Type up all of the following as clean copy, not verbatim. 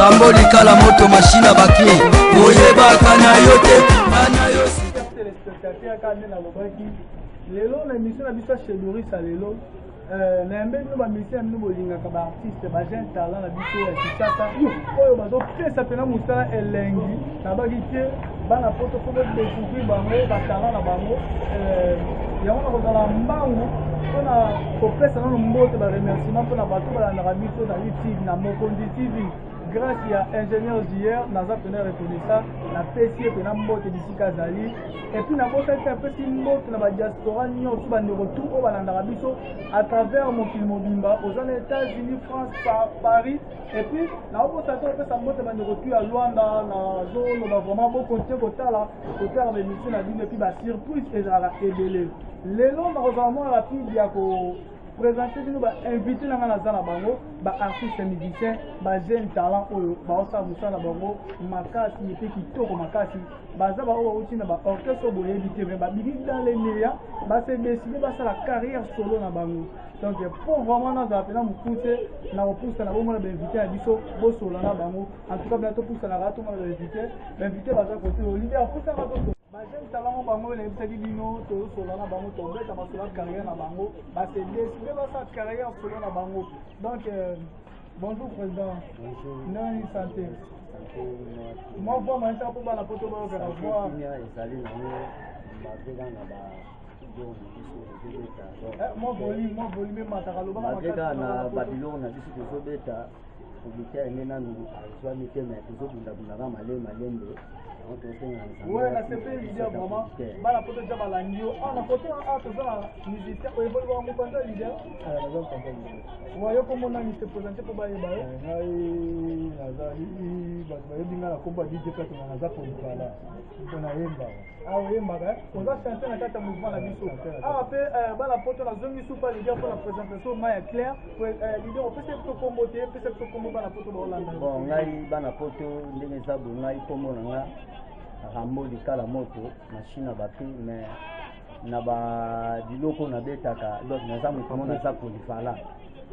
rambo likala moto machine baki oyebaka na yo te bana yo lelo na émission na biso chez Doris lelo na mbeli no ba mission no bolingaka ba artiste ba jeune talent na biso ya Kisasa oyo bazo pesa pena musala elengi na bagite bana poto ko découvrir bango ba talent na bango yango na kozala mbangu mpona kopesa nano mbote ba remerciement mpona bato balandaka biso na YouTube na Mokonzi TV grâce à ingénieur d'hier naza pena reconnaissant na pesi pena mbote bisika zali et puis na bosa un petit mbote na ba diaspora nyonso ba retour au balandaka biso à travers mon film mobimba aux États-Unis, France, Paris et puis na bosa to pesa mbote ba retour à Luanda na zone ba vraiment beau continuer kotala kotala ba émission na bino et puis ba surprise ezala ebele lelo na vraiment rapide ya ko présenter nous ba inviter na ngana za na bango ba artiste musicien ba jeune talent oyo ba osa musala bango makasi yepe kitoko makasi baza ba oyo uti na ba orchestre boye bité ba bigi dans les médias ba se décider ba la carrière solo na bango donc pour vraiment na za pena mukuse na opusa na bomo na ba inviter à biso bo solo na bango en tout cas bientôt pour ça na rato na ba inviter baza côté Olivier apusa rato ba jeune talent bango na bisaki bino to solo na bango to beta ba solo carrière na bango ba se décider ba sa carrière solo na bango donc bonjour président non santé moi voir maintenant pour la photo ba ka voir moi volume mataka lo ba ka na Babylone na biso ko beta publier ene nanu azwa mitema ko bunda bunda malembe. Ouais, la CP leader vraiment. Bah la photo déjà balangio. Ah la photo ah tout ça musicien. On va voir mon candidat leader. Ah la zone candidat. Ouais, yo comment on a se présenter pour bailler bailler. Ngai nazali ba yebinga la komba DJ Plato na za pour voilà. On a yemba. Ah oui yemba ga. On va chanter na kata mouvement la biso. Ah après bah la photo la zone super leader pour la présentation Maya Claire. Leader on peut se combo te, peut se combo ba la photo ba Hollande. Bon ngai ba na photo ndenge za bo ngai kombo na rambo likala moto machine bapi mais na ba biloko na betaka donc naza mutumo naza polyvalent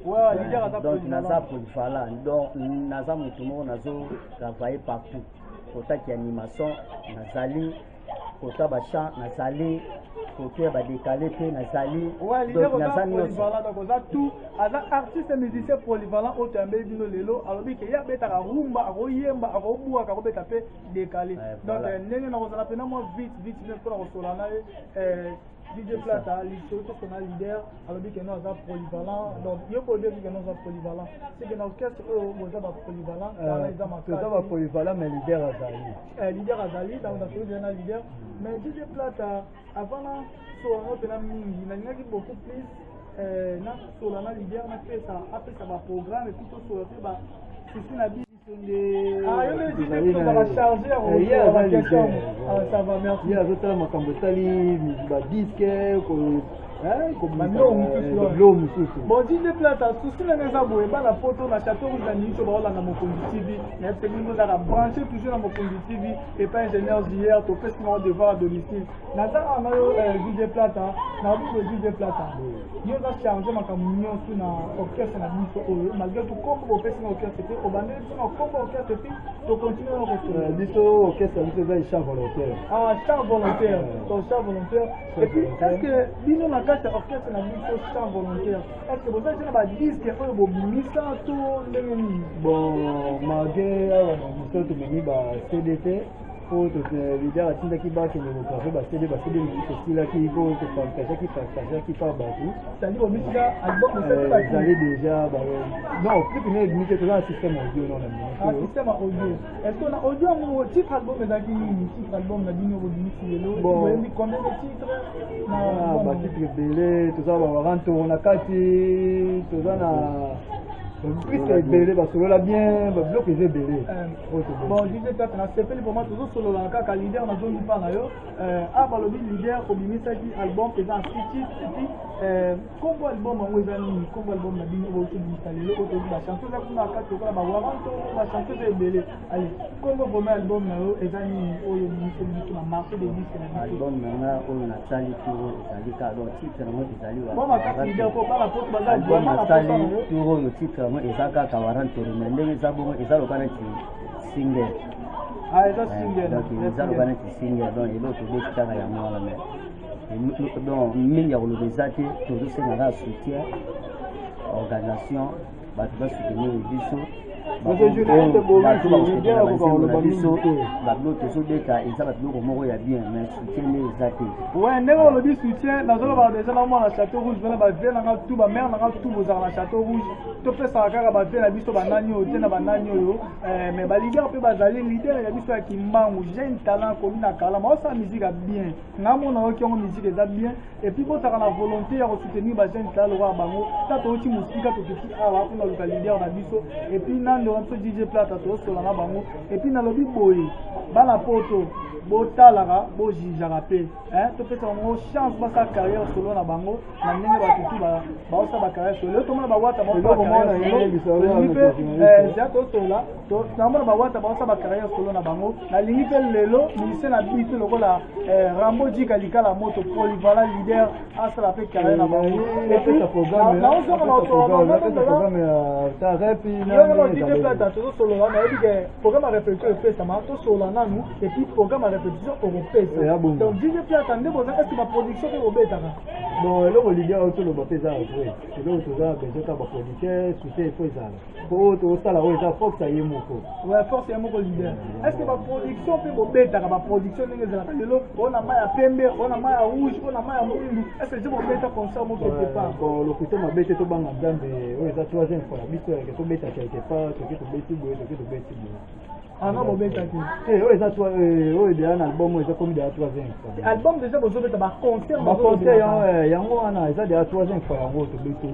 ouais leader aza donc naza polyvalent donc naza mutumo nazo travailler partout kotaki animation nazali kota ba chant nazali côté ba décalé pe nazali ouais leader aza polyvalent donc aza tout aza artiste musicien polyvalent au tembe bino lelo alobi ke ya betaka rumba akoyemba akobua akobeta pe décalé donc ndenge na kozala pena moi vite pour la kosolana DJ Plata l'histoire qu'on a leader alobi ke no aza polyvalent donc yo ko dire que no aza polyvalent c'est que na orchestre on aza polyvalent ça va polyvalent mais leader azali donc na tout bien leader mais DJ Plata avant na so on pena mingi na ngaki beaucoup plus na solana leader na pesa apesa ba programme et plutôt sur ba c'est na ah yo me dis que va charger en question ça va merci il y a d'autres makambo tali ba disque ko bon DJ Plata souci na ngeza boye ba la photo na château rouge na niso ba ola na Mokonzi TV na tenu nous a branché toujours na Mokonzi TV et pas ingénieur d'hier to fait mon devoir à domicile na ça on a DJ Plata na bu DJ Plata yo za changer makambo sur na orchestre na biso oyo malgré tout comme au fait na orchestre te au bandé na comme orchestre te to continuer na orchestre biso orchestre biso za chant volontaire ah chant volontaire to chant volontaire et puis est-ce que bino na orchestre na biso chant volontaire est-ce que vous avez ba disque oyo bo bimisa to ndenge ni bon malgré awa na biso to meni ba CDT pour to leader atinda ki ba ke le travail ba CD là qui go to partager qui par batu ça dit au musica album c'est pas allé déjà ba non plus que ne musique to un système audio non un système audio est-ce qu'on a audio mon titre album na ki titre album na bino bo bimisi lelo bon combien de titres na ba titre belé tout ça ba rento na kati tout ça na puisque belé ba solo la bien ba bloc est belé bon disait que na CP pour moi toujours solo la ka leader na zone pas na yo ba le leader ko bimisa ki album et dans titre et puis combo album en wezani combo album na bino bo bimisa lelo ko to ba chanson za kuna ka to ba waranto ba chanson de belé allez combo pour album na yo ezani oyo bimisa na marché des disques na album na o na tali turo tali ka do titre na mo tali wa bon ma ka leader ko ba la porte ba za tali turo le titre yango eza kaka warantori mais ndenge eza bongo eza loka neti single eza single donc eza loka neti single donc elo tobeti kaka yango wana mais donc mingi ya koloba eza te tozosengaka soutien organisation bato basoutenir biso bato tozobeta eza bato biloko moko ya bien mais soutien nde eza te ndenge olobi soutien nazoloba deja naomona na chateau rouge mpona bavie nanga tu bamare nanga tu bozala na chateau rouge topesaka kaka bavie na biso banani oyo te na banani oyo mais balider mpe bazali lider ya biso ya kimbangu jeune talent komi na kala maosala musique ya bien ngamona oyoki yango musique eza bien et puis bozaka na volonté ya kosoutenir bajeune talent lokola bango ta touti mosika tokeki awa mpona luka lider na biso et puis nandora biso DJ Plata tosola na bango et puis nalobi boye bana poto botalaka bojijaka mpe topesa bango chance basala carrière solo na bango na ndenge batutu baosala bacarrière solo lelo tomona bawata baosala bacarrière solo mpe zia tosola namona bawata baosala bacarrière solo na bango nalingi mpe lelo ministre na biso lokola Rambo Jika likala moto polyvalent leader asala mpe carrière na bango naozonga na Plata tozosolola nayebi ke programme ya répétition epesama tosola nanu et puis programme ya répétition okopesa donc DJ Plata nde boza esi baproduction mpe bobetaka bon eloko lidia oyo toloba mpe eza avre eloko toza besoin ka baproducteur soutien efo ezala po oyo tozosala oyo eza force ya ye moko force ya moko leader est ce que baproduction mpe bobetaka baproduction ndenge ezalaka lelo ona mai ya pembe ona mai ya rouge ona mai ya mwindu est ce que je bobeta concert moko quelque part bon lokuto mabe te tobanga nzambe oyo eza troisième fois na biso yake tobeta quelque part toke tobeti boye toke tobeti boye non bobetaki oyo eza oyo deya na album oyo eza komi deya troisième fois album déjà bozobeta baconcert yango wana eza deya troisième fois yango tobeti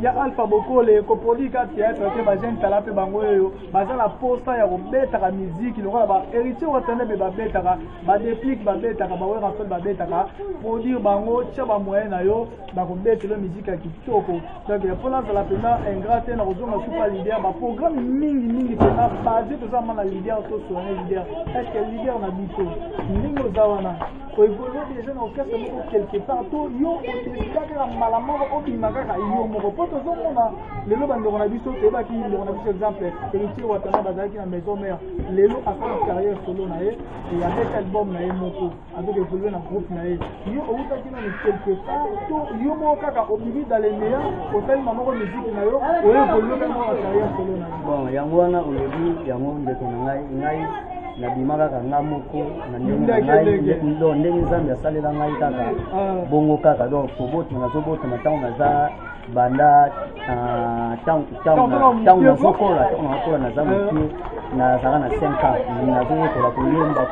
ya alpha bokole koproduire ka théâtre pe bajeune tala mpe bango oyo baza na posta ya kobetaka musique lokola bahéritier watane mpe babetaka badéplique babetaka bawerasol babetaka produire bango tia bamoyen na yo bakobetela musique ya kitoko donc mpona azala mpenza ingrat te na kozonga supa lider baprogramme mingi mpenza base toza na leader tosone leader est-ce que leader na biso ndenge oza wana koévolue déjà na orchestre moko quelque part to yo otilisaka kaka mbala moko obima kaka yo moko mpo tozomona lelo bandeko na biso toyebaki ndeko na biso exemple héritier watana bazalaki na maison mare lelo asala carrière solo na ye avec album na ye moko azoki évolue na groupe na ye yo outaki nano quelque part to yo moko kaka obimi dans les meilleurs osalima moko musique na yo oyo évolue kaka na carrière solo na ye bon yango wana olobi yango ndeko na ngai nabima kaka nga moko na ndenge na ngai ndenge nzambe asalela ngai kaka bongo kaka donc kobotana nazobotana ntango naza banda ntango nazokola naza mokie nazala na 5 ans nazoyekola koyemba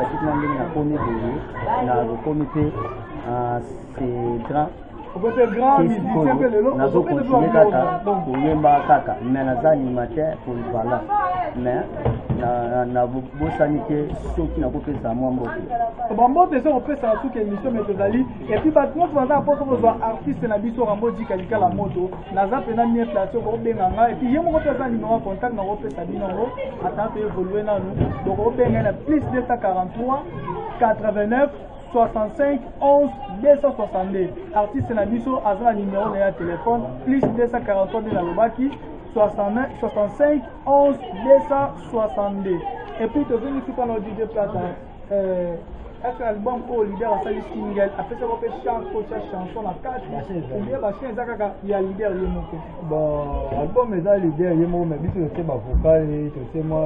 tiki na ndenge nakomi boye nakomi mpe c'est grand nazokontinue kaka koyemba kaka mais naza animateur polyvalent mais nabosani te soki nakopesa mwa mbote bambote eza kopesaka soki émission me tozali epuis bato nyonso baza mposo kozwa artiste na biso Rambo Jika likala moto naza mpena mie place okobenga nga epuis ye moko mpe aza numéro ya contact na kopesa binongo atana to évolue nanu donc obenga na plus 243 89 65 11 262 artiste na biso aza na numéro na ya téléphone plus 243 nde nalobaki 65 11 262 et puis tozongi suka na DJ Plata est-ce que album oyo leader asali single apesaka mpe chance po tia chanson na kati oubien bachien eza kaka ya leader ye moko bon album eza leader ye moko mais biso tose bavokale tose mwa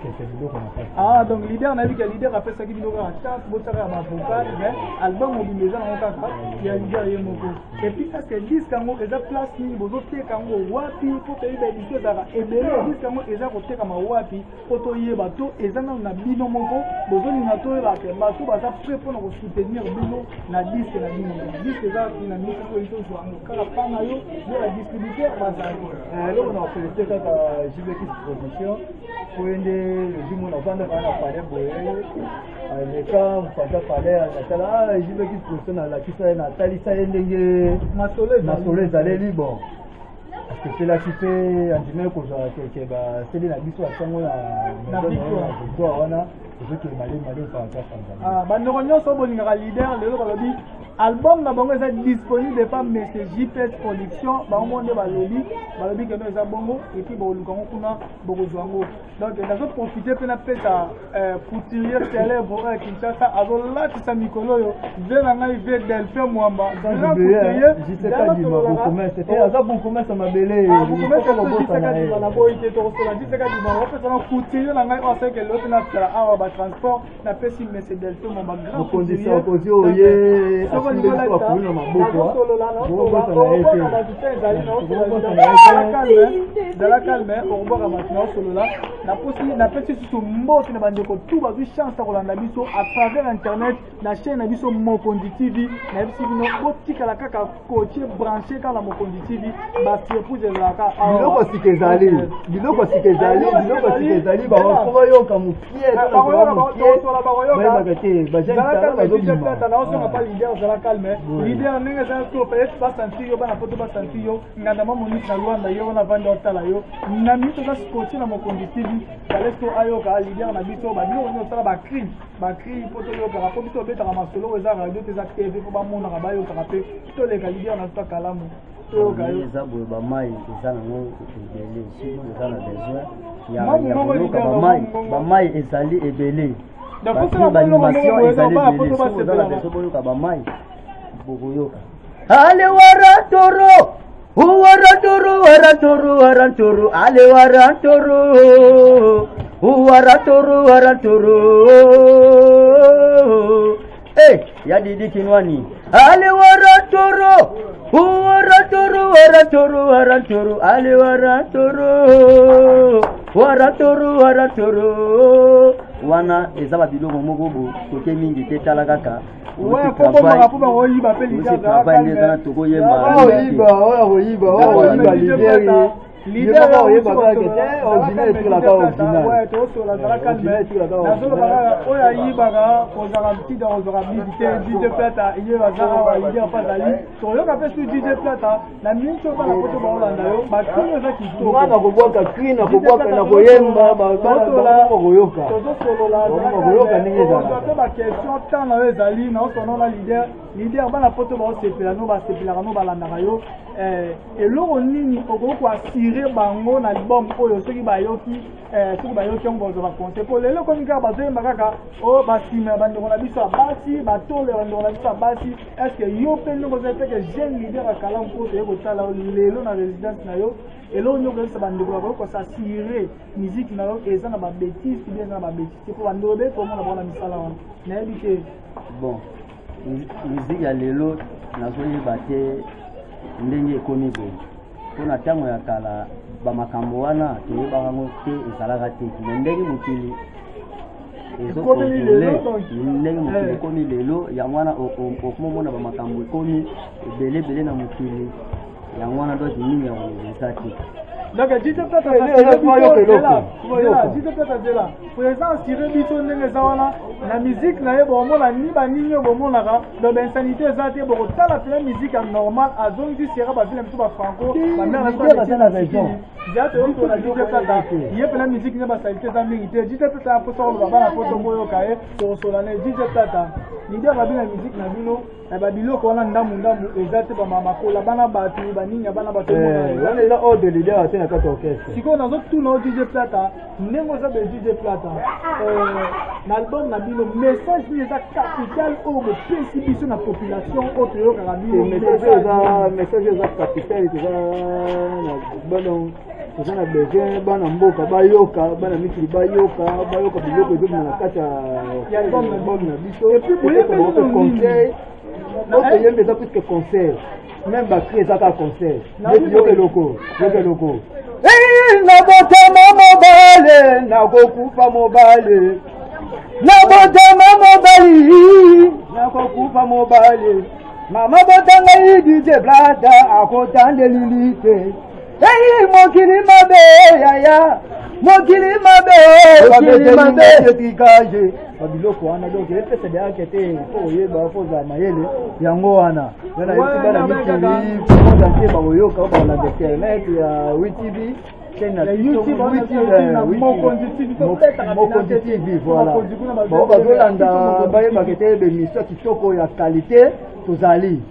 keke biloko na kati donc leader nayebi ke leader apesaki biloko na chance botiaka ya bavokale mais album mobimba eza nango kaka ya leader ye moko et puis est-ce que disque yango eza place nini bozoteka yango wapi po toyeba édition ezalaka ebele disque yango eza kotekama wapi po toyeba to eza nano na bino moko bozolinga toyeba ke bato baza prêt mpona kosoutenir bino na disque na bino disque eza na misi po ezozwango kaka pa na yo nde na distributeur bazali eloko na kofelite kaka jibekis production po ye nde lejumo navandaka na palais boye leka mfanta palais natala jibekis production nalakisa ye natalisa ye ndenge masolo ezaleli bon aseselaki mpe andimai kozwa keke baseli na biso asango na victoire wana ezoki malema mpaka bandeko nyonso bolingaka leader lelo balobi album na bango eza disponible pa Mr JPS Production bango nde balobi que eza bongo et puis boluka ngo kuna bokozwa ngo donc nazo profiter pe na pesa couturier célèbre à Kinshasa azolatisa mikolo yo vela ngai ve Delphin Mwamba grand couturier JCK Dima Bokomé c'était aza Bokomé ça mabele Bokomé c'est JCK Dima na boité to la JCK Dima on fait ça couturier na ngai on sait que l'autre na sala awa ba transport na pesi Mr Delphin Mwamba grand couturier condition ye asile kwa kuna maboko dans calme on voit maintenant solo là na pesi surtout mbote na bandeko tout ba vi chance à Rolanda biso à travers internet na chaîne na biso Mokondi TV na biso bino botika la kaka coach branché quand la Mokondi TV ba surprise la ka biloko sikezali ba ko yo ka mukie ba bakate ba jana ba bima na pas leader za la calme leader ninga za to peut pas sentir yo bana photo pas sentir yo nganda mama ni na Rwanda yo na vanda otala yo na mito na coach na Mokondi TV kalesto ayo ka leader na biso ba bino no sala ba cri poto yo ka ko biso beta ka masolo za radio te za TV ko ba mona ka ba yo ka pe to le ka leader na sta kalamu to ka yo za bo ba mai za na ngo ebele si za na besoin ya ba mai ezali ebele l'animation ezali ebele so boyoka ba mai bokoyoka ale waratoro Waratoro, ale waratoro, eh, ya Didi Kinwani, ale waratoro, ale waratoro, wana ezaba biloko moko bo kote mingi te tala kaka. Ouais, faut pas oyiba pe leader leader oyeba ka kete original sur la carte original ouais to sur la carte mais na zo ka oya yiba ka ko za ka petit dans za visiter DJ Plata il va za wa leader pas dali to yo ka pe sur DJ Plata na mincho ba la photo ba Holanda yo ba kino za ki to wana ko boka krina ko boka na ko yemba ba ba ko yoka to zo solo la ko yoka ningi za to ba question tant na ezali na so na leader ba la photo ba sepela no ba sepela no ba landa yo eloko nini okoko assurer bango na album oyo soki bayoki ngo ba conseil po lelo ko nika bazoyemba kaka o basima bandeko na biso abasi batole bandeko na biso abasi est-ce que yo pe ndeko za te que jeune leader akala mpoto ye kotala lelo na résidence na yo eloko nyoko esa bandeko ko s'assurer musique na yo eza na ba bêtise bien na ba bêtise po bandeko be ko mona bona misala wana na ebite bon musique ya lelo nazoyeba te ndenge ekomi boye mpona ntango ya kala bamakambo wana toyebaka ngo te ezalaka te me ndenge mokili ndenge mokili ekomi lelo yango wana okomomona bamakambo ekomi ebele na mokili yango wana doki mingi ya eza te donc DJ Plata là présent tiré biso ndenge za wana na musique na ye bomona ni ba ninyo bomona ka do ben sanité za te bo tala pe musique normal azongi sera ba vile mtu ba franco ba mère na la raison ya te on la DJ Plata ye pe la musique ne ba sanité za mingi te DJ Plata po so ba na photo moyo ka e to so la ne DJ Plata ni dia ba bila musique na bino e ba biloko wana ndamu ezate ba mama ko la bana batu ba ninya bana batu wana ila ordre leader na kati orchestre siko nazo tuna DJ Plata nengo za be DJ Plata na album na bino message ni za capital au pesi biso na population autre yo ka bino message za capital za na bano toza na besoin bana mboka bayoka bana mikili bayoka biloko ezo na kati ya album na biso et puis pour conseil notre yembe eza plus que conseil même bakri ezaka conseil yoke loko nabotama mobale nakokufa mobale nakokufa mobale mama botanga yi DJ Plata akotandelili te mokili mabe yaya mokili mabe etikaje babiloko wana donc epesa de akete po oyeba po za mayele yango wana yana yebana mikili po za te bayoka ba na internet ya WTV chaîne ya YouTube Mokondi TV voilà bon bazolanda bayeba kete be mission kitoko ya qualité tozali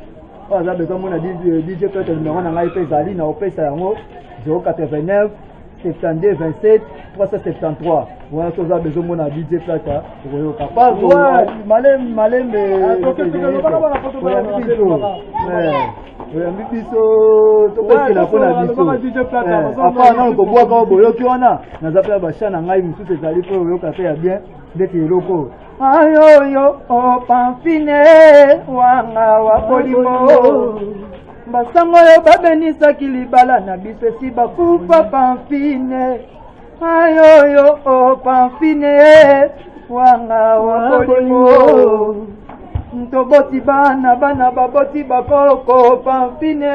oyo aza besoin mona DJ Plata numéro na ngai mpe ezali na opesa yango 089 72 27 373 wana toza besoin mona DJ Plata okoyoka pako malembe oyambi biso topesela mpona biso apana kobwaka o boyoki wana naza mpe ya basha na ngai mosusu ezali mpe oyoka mpe ya bien ndeti eloko ayoyo opamfine wanga wa kolimo basango oyo babenisaki libala na biso esi bakufa pamfine ayoyo opamfine wanga wa kolimo toboti bana baboti bakoko pamfine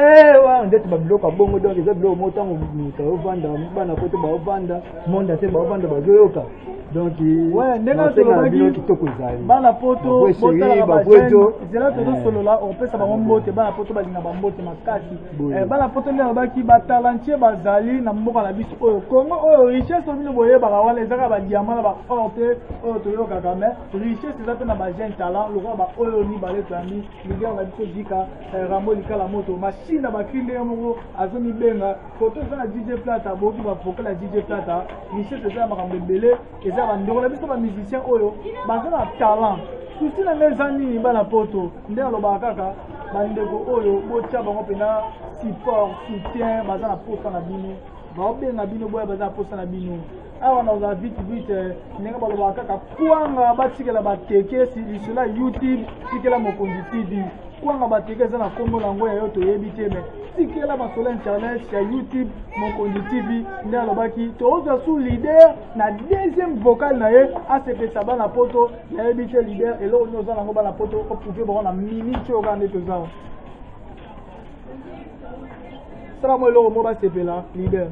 wa ndeti babiloko bongo donc eza biloko motango moto ovanda bana poto baovanda monde ase baovanda bazoyoka donc ndenge bino kitoko ezali bana poto botalaka bajeune zela tozosolola opesa bango mbote bana poto balinga bambote makasi bana poto nde alobaki batalentie bazali na mboka na biso oyo kongo oyo richesse bino boyebaka wana ezaka badiama na baor te oyo toyokaka mais richesse eza mpe na bajeune talent lokola baoyo mibale toyami ligere na biso jika rambo likala moto machine na bakri ndenge moko azomibenga koto eza na DJ Plata boki bafokela DJ Plata richesse eza na makambo ebele eza bandeko na biso bamusicien oyo baza na talent susi na ngai eza nini bana poto nde alobaka kaka bandeko oyo botia bango mpena support soutien baza na posa na bino baobenga bino boya baza na posa na bino awa na oza vite ndenge balobaka kaka kwanga batikela bateke lisolo ya YouTube tikela Mokonzi TV kwanga bateke eza na kombo nango yayo toyebi te me tikela masolo internet ya YouTube Mokonzi TV nde alobaki tozwa su leader na deuxième vocal na ye asepesa bana poto nayebi te leader eloko nini oza nango bana poto oprouve bango na minute oyo kaka nde toza salamo eloko mo basepela leader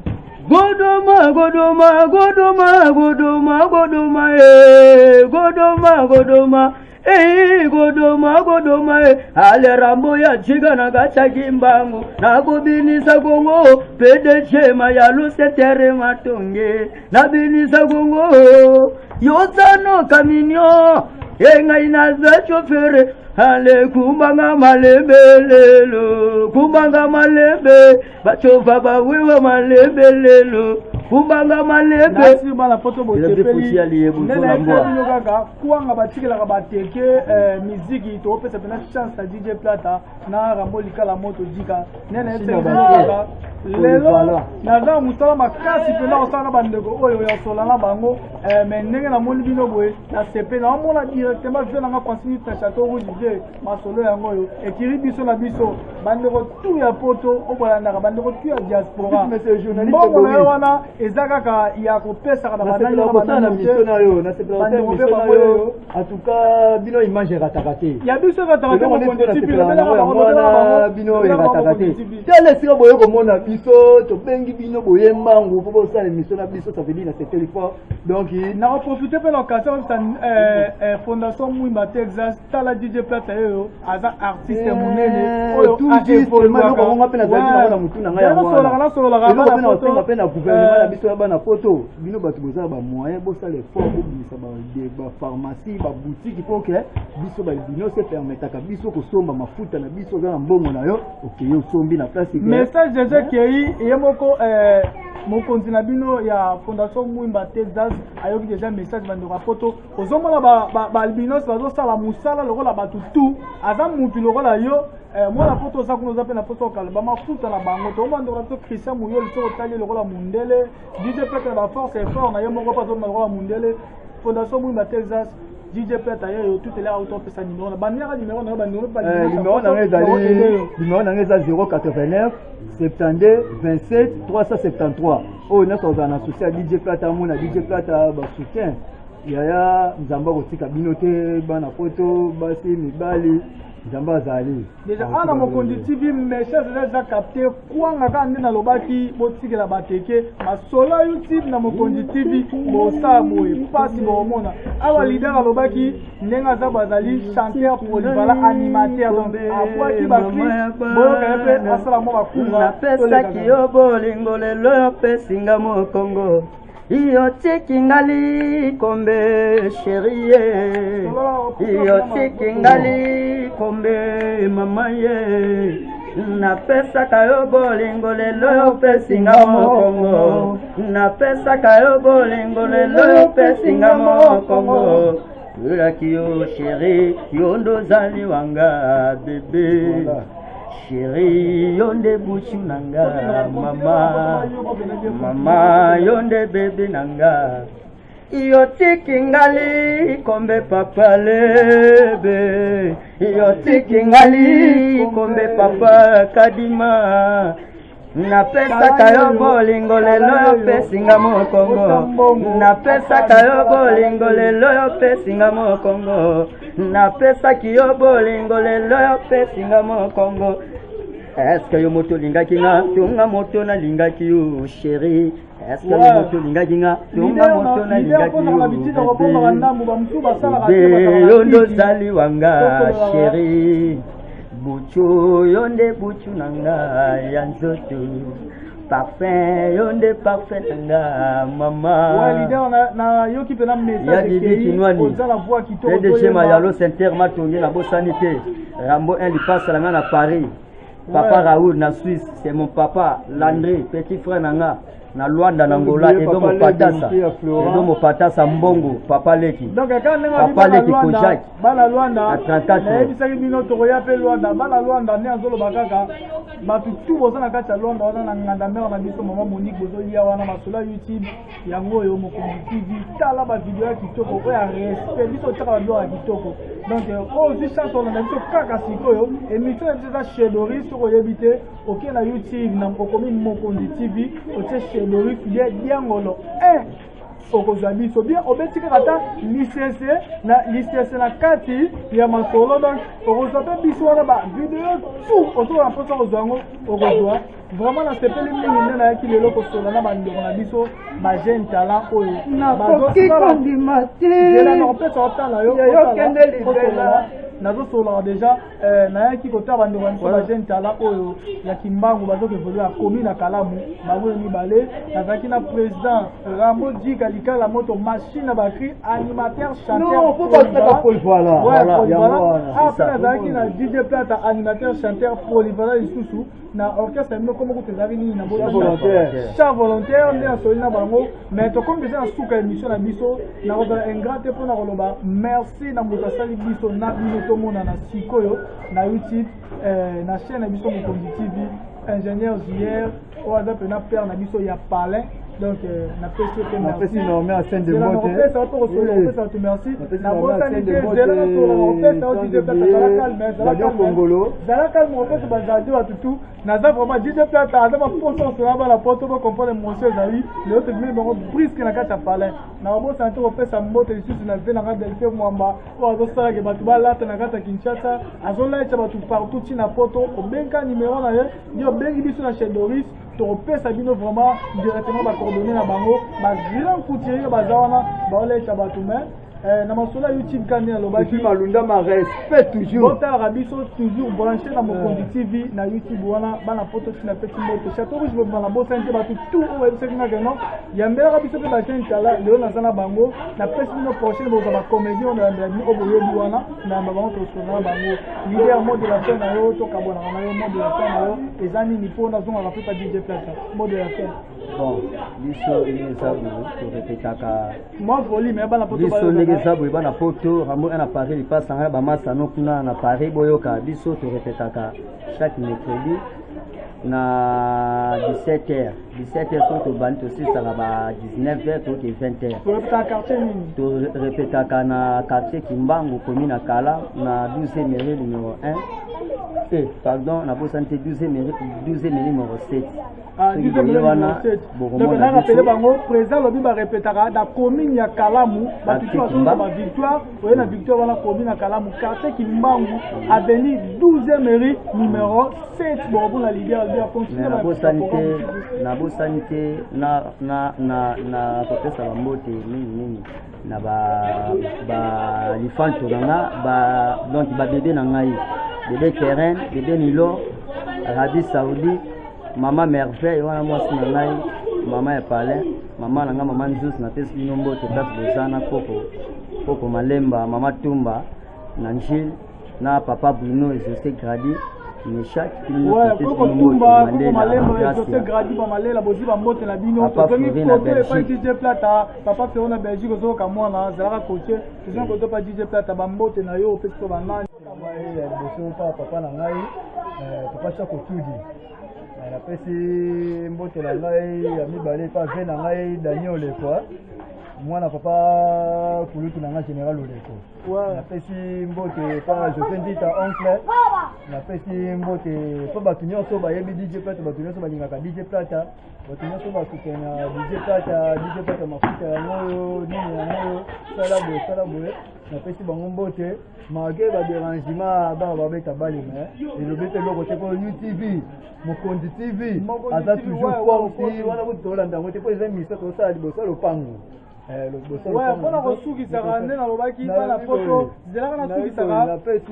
Godoma, Godoma, Godoma, Godoma, Godoma, Godoma, Godoma, Godoma, Godoma, Ale Rambo ya chiga na gacha kimbangu, na kubinisa gongo, pede chema ya luse tere matonge, na binisa gongo, yozano kaminyo, yenga inaza chofere, ale kumbanga malebelelo, kumbanga malebe, bachofa bawewa malebelelo, kumbanga malebe. Nasi bala poto botepeli. Nene bino kaka kuanga batikela bateke muziki to opesa pena chance à DJ Plata na Rambo likala moto jika. Nene kaka lelo naza musala makasi pena osana bandeko oyo ya sola na bango mais ndenge na moni bino boye na sepe na mona directement vient na consigne na château rouge je masolo yango yo ekiri biso na biso bandeko tout ya poto obolandaka bandeko tout ya diaspora mbongo na yo wana eza kaka ya kopesaka na banani na banana biso na yo na sepela yo en tout cas bino image rataka te ya biso rataka te mo konti bino rataka te tele sika boye komona biso to bengi bino boye mbangu po bosala émission na biso ça veut dire na c'était fort donc na profiter pe l'occasion fondation Mwimba Texas tala DJ Plata yo aza artiste monene oyo tout juste vraiment ko nga pe na zali na mutu na nga ya mwana solo na pe na gouvernement na biso ba na poto bino bato bozala ba moyen bosala effort bobimisa ba pharmacie ba boutique pour que biso ba bino se permetaka biso kosomba mafuta na biso za na mbongo na yo okay yo sombi na place message jeje kei yemoko mokonzi na bino ya fondation Mwimba Texas ayoki déjà message bando rapoto ozomona ba albinos bazosala musala lokola batu tu aza mutu lokola yo mwana poto za kuno zape na poto kala ba mafuta na bango to bando rato Christian Muyol to tali lokola mundele DJ Plata ba force effort na yemoko pa zo lokola mundele fondation Mwimba Texas DJ Plata yo tout est là auto pesa numéro na banera numéro na numéro na ngeza 089 72 27 373 oh na soza na soutien DJ Plata mona DJ Plata ba soutien yaya nzamba kotika binote bana poto basi mibali nzamba zali déjà ana Mokonzi TV message za capter kwanga kandi na lobaki botikela bateke masolo YouTube na Mokonzi TV bosaboye pasi bomona awa leader alobaki ndenga za bazali chanteur polyvalent animateur donc akwaki bakri boyoka pe asalamu bakunga pesa kiyo bolingo lelo pesinga mokongo iyo tikingali kombe chérie iyo tikingali kombe mama ye napesaka yo bolingo lelo yo pesinga mokongo napesaka yo bolingo lelo yo pesinga mokongo yolaki yo chéri yo ndozali wanga bebe chéri yo nde buchu nanga mama yo nde bebe nanga yo tiki ngali kombe papa lebe yo tiki ngali kombe papa kadima napesaka yo bolingo lelo yo pesinga mokongo napesaka yo bolingo lelo yo pesinga mokongo napesaki yo bolingo lelo yo pesinga mokongo est-ce que yo moto lingaki nga tunga moto na lingaki yo chéri est-ce que yo moto lingaki nga tunga moto na lingaki yo yo ndozali wanga chéri buchu yo nde buchu nanga ya nzoto parfum yo nde parfum nanga mama na yoki pe na message PDG Mayalo Center matongi na bosani te Rambo 1 lipasse la na Paris papa Raoul na Suisse c'est mon papa Landry petit frère nanga na Luanda na Angola edo mo patasa mbongo papa leki donc quand papa leki Kojak bala Luanda à 34 na ebisaki bino to ya pe Luanda bala Luanda ne azolo bakaka batu tu boza na kati ya Luanda wana na nganda mero na biso mama Monique bozo lia wana masula YouTube yango yo Mokonzi TV tala ba video ya kitoko ko ya respect biso tala ba ya kitoko donc aussi chance on a biso kaka sikoyo émission ya chez Doris ko yebite OK na YouTube na kokomi Mokonzi TV o chez Doris diangolo okozwa biso bien obetika kata licence na kati ya masolo donc okozwa pe biso wana ba video tout autour na posa kozwa ngo okozwa vraiment na sepeli mingi nde nayaki lelo kosola na bandeko na biso ba jeune talent oyo nakoki kondima te napesa otala yo yokende libela nazosola déjà nayaki kotala bandeko na biso ba jeune talent oyo ya kimbangu bazokevolue ya komi na kalamu bango mibale nazalaki na président Rambo Djika likala moto machine na bakri animateur chanteur après nazalaki na DJ Plata animateur chanteur polyvalent lisusu na orchestre mino comme ko tezali ni na char volontaire nde nasoli na bango mais tokomi pesa na suka émission na biso na kozala ingrat te mpona koloba merci na moto asali biso na bino tomona na sikoyo na YouTube na chaîne na biso Mokonzi TV ingénieur JR oyo aza mpena père na biso ya palin donc na pesi pe merci non à scène de moto pesa to kosola pesa to merci na botani te zela na to pesa o DJ Plata zala calme zala calme on fait bazadi wa tutu naza vraiment DJ Plata aza ba poso sur ba la poto ba comprendre monsieur Zali le autre mais bon brisque na kata palin na bo santo ko pesa mbote lisusu na vena nga delfe mwamba o azo sala ke batu ba lata na kata Kinshasa azo la echa batu partout tina poto o benka numéro na ye yo bengi biso na chez Doris topesa bino vraiment directement ba coordonner na bango ba grand couturier bazawana ba olecha batu mais na masolo YouTube kandi alobaki malunda ma respect toujours botala biso toujours branché na Mokonzi TV na YouTube wana bana poto na petit moto chateau rouge ba na bosa nte batu tout o website na gano yambela biso pe ba chaîne tala leo na sana bango na pesi no prochaine bo ba comédie on a ndani oboyo wana na bango to sona bango leader mode de la scène na yo to kabona na yo mode de la scène na yo ezani ni po na zonga ka pe DJ Plata mode de la scène bon biso ni sabu to repetaka moi voli mais bana poto ba sabu bana poto Rambo na Paris passe na ba masa no kuna na Paris boyoka biso to repetaka chaque mercredi na 17h to bani to sisa na ba 19h to 20h to repetaka na quartier Kimbangu commune na Kala na 12e mairie numéro 1 pardon na bo santé 12e mairie numéro 7 donc na rappelé bango président lobi ba répétera da commune ya Kalamu ba tutu ba victoire oye na victoire wana commune ya Kalamu quartier Kimbangu avenue 12e mairie numéro 7 bon la ligue ya continuer na bo sanité na professeur Lambote nini na ba lifanto nanga ba donc ba bébé na ngai bébé terrain bébé Nilo Arabie Saoudite Mama merveille wana mwasi na ngai mama ya palin mama nanga mama nzus na pesi nombo te place bozana koko malemba mama tumba na njil na papa Bruno et José Gradi mais chaque ouais koko tumba koko malembo José Gradi ba malela bozi ba mbote na bino to tongi côté pas DJ Plata papa Ferro na Belgique zo ka mwana zalaka côté zo côté pas DJ Plata ba mbote na yo pe to ba nani papa na ngai papa Chako Tudi na pesi mbote na ngai ami balé pas ve na ngai Daniel Lekwa mwana papa kulutu na nga général Oleko na pesi mbote pa José Ndita oncle na pesi mbote pa batu nyonso bayebi DJ Plata batu nyonso balingaka DJ Plata batu nyonso basukena DJ Plata mafuta yango nini yango sala boye na pesi bango mbote malgré ba dérangement ba babeta bali mais elobete loko te ko UTV Mokonzi TV aza toujours forti wana kutolanda ngote po eza misa to sala liboso lopango ouais pona kosukisaka nde nalobaki mpa na poto zelaka nasukisaka napesi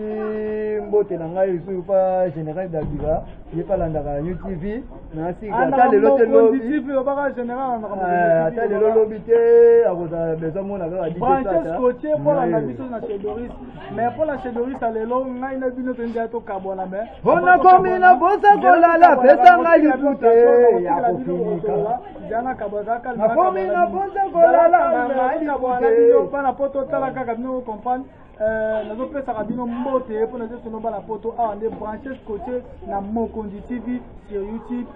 mbote na ngai esu pa général dabiba ye pa landaka UTV nasika ata lelo te lobi lobaka général ata lelo lobi te akozala besoin mona kaka branches côtier polanda biso na Chedoris mais mpola Chedoris alelo ngai na bino tondi ya tokabwana me ona komi na bosa kolala pesa ngai lipute ya kofinika jana kabazaka nakomi na bosa kolala pana poto tala kaka bino comprendre nazo pesa kabino mbote pour nazo sono bala poto a nde branches côté na Mokonzi TV sur YouTube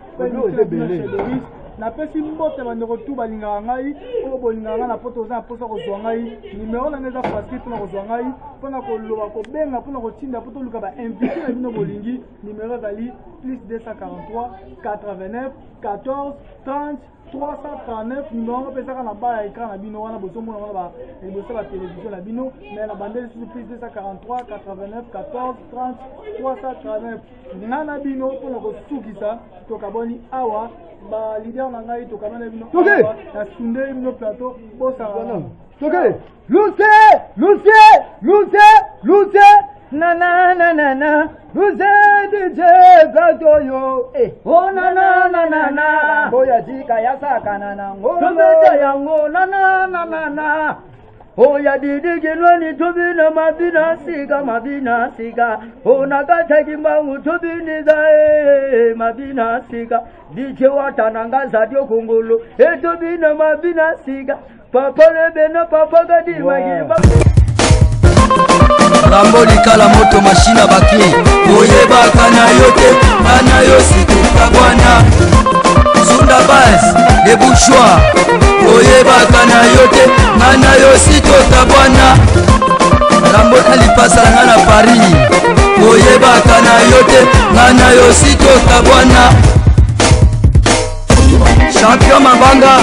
na pesi mbote bandeko tu balingaka ngai o bolingaka na poto za posa kozwa ngai numéro na ngeza facile pour kozwa ngai pona koloba ko benga pona kotinda poto luka ba invité na bino bolingi numéro zali plus 243 89 14 30 339 numéro pesaka na ba écran na bino wana boso mona wana ba liboso ba télévision na bino mais na bandeli sur plus 243 89 14 30 339 nana bino pona ko sukisa to kaboni awa ba leader na ngai to kamana bino na sunde bino plateau bosa toke Luce na Luce DJ plateau yo oh na boya jika ya saka na ngombe yango na oya didi genwani tubina mabina siga ona kata kimbangu tubini zae mabina siga dije watananga zadio kongolo etubina mabina siga papa lebena papa gadi magimba Rambo likala moto mashina baki oyeba kana yote kana yosituka bwana Zunda Bass les bourgeois oyeba kana yote kana yosituka bwana Rambo alipasa ngana Paris oyeba kana yote kana yosituka bwana Champion Mabanga